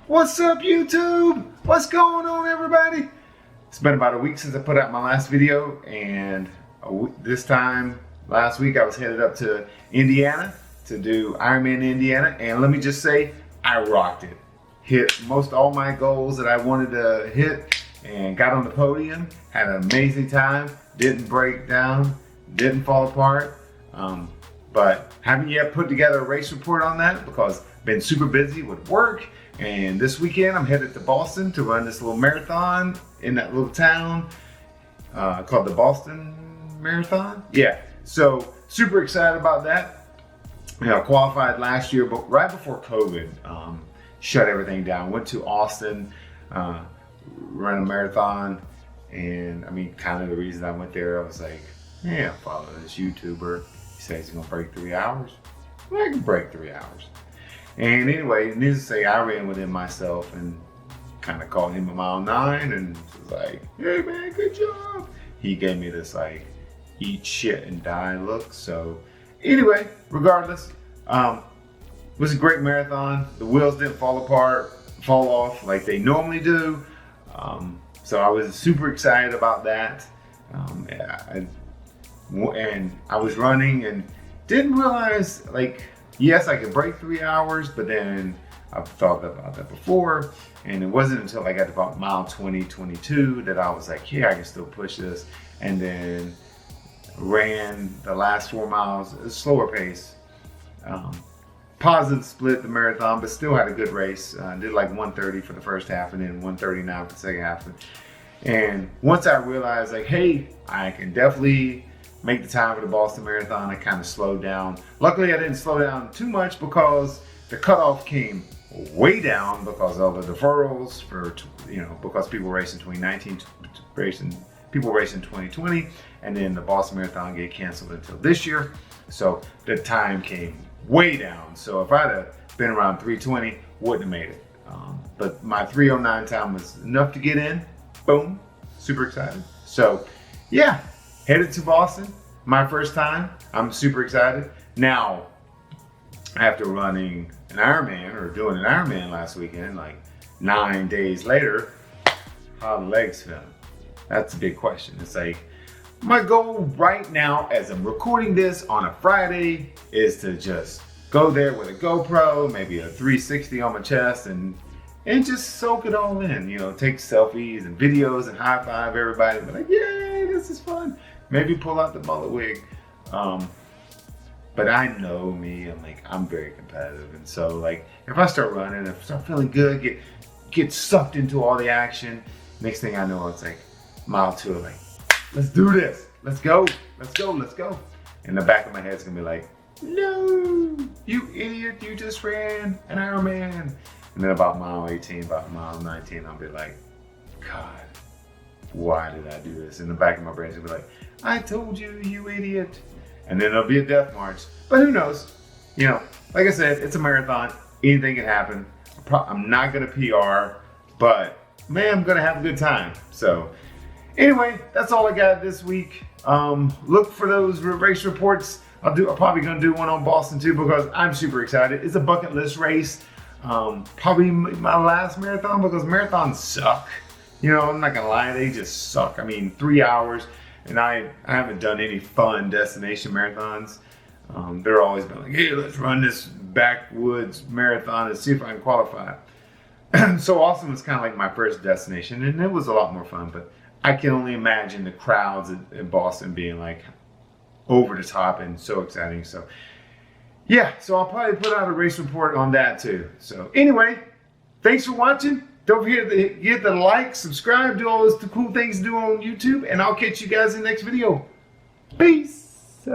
What's up, YouTube? What's going on, everybody? It's been about a week since I put out my last video, and this time last week I was headed up to Indiana to do Ironman Indiana, and let me just say, I rocked it. Hit most all my goals that I wanted to hit and got on the podium, had an amazing time, didn't break down, didn't fall apart, but haven't yet put together a race report on that because I've been super busy with work. And this weekend I'm headed to Boston to run this little marathon in that little town called the Boston Marathon. Yeah, so super excited about that. You know, I qualified last year, but right before COVID shut everything down. Went to Austin, ran a marathon, and I mean, kind of the reason I went there, I was like, yeah, I'm following this YouTuber. He says he's gonna break 3 hours. Well, I can break 3 hours. And anyway, needless to say, I ran within myself and kind of called him a mile 9 and was like, hey man, good job. He gave me this like, eat shit and die look. So anyway, regardless, it was a great marathon. The wheels didn't fall off like they normally do. So I was super excited about that. And I was running and didn't realize, like, yes, I could break 3 hours, but then I've thought about that before, and it wasn't until I got to about mile 20, 22 that I was like, yeah, I can still push this. And then ran the last 4 miles at a slower pace. Positive split the marathon, but still had a good race. Did like 1:30 for the first half and then 1:39 for the second half. And once I realized, like, hey, I can definitely make the time for the Boston Marathon, I kind of slowed down. Luckily, I didn't slow down too much because the cutoff came way down because of the deferrals for, you know, because people racing 2019, people racing 2020, and then the Boston Marathon get canceled until this year. So the time came way down. So if I'd have been around 3:20, wouldn't have made it. But my 3:09 time was enough to get in. Boom, super excited. So yeah. Headed to Boston, my first time. I'm super excited. Now, after running an Ironman or doing an Ironman last weekend, like 9 days later, how the legs feel? That's a big question. It's like, my goal right now as I'm recording this on a Friday is to just go there with a GoPro, maybe a 360 on my chest and just soak it all in, you know, take selfies and videos and high five everybody. Be like, yay, this is fun. Maybe pull out the mullet wig. But I know me, I'm very competitive. And so like, if I start running, if I start feeling good, get sucked into all the action, next thing I know, it's like mile 2, like, let's do this. Let's go, let's go, let's go. And the back of my head's gonna be like, no, you idiot, you just ran an Ironman. And then about mile 18, about mile 19, I'll be like, God, why did I do this? In the back of my brain, it'll be like, I told you, you idiot. And then it'll be a death march. But who knows? You know, like I said, it's a marathon. Anything can happen. I'm not gonna PR, but man, I'm gonna have a good time. So anyway, that's all I got this week. Look for those race reports. I'm probably gonna do one on Boston too because I'm super excited. It's a bucket list race. Probably my last marathon because marathons suck. You know, I'm not gonna lie, they just suck. I mean, 3 hours, and I haven't done any fun destination marathons. They're always been like, hey, let's run this backwoods marathon and see if I can qualify. So Austin was kind of like my first destination, and it was a lot more fun, but I can only imagine the crowds in Boston being like over the top and so exciting. So yeah, so I'll probably put out a race report on that too. So anyway, thanks for watching. Don't forget to hit the like, subscribe, do all those cool things to do on YouTube, and I'll catch you guys in the next video. Peace.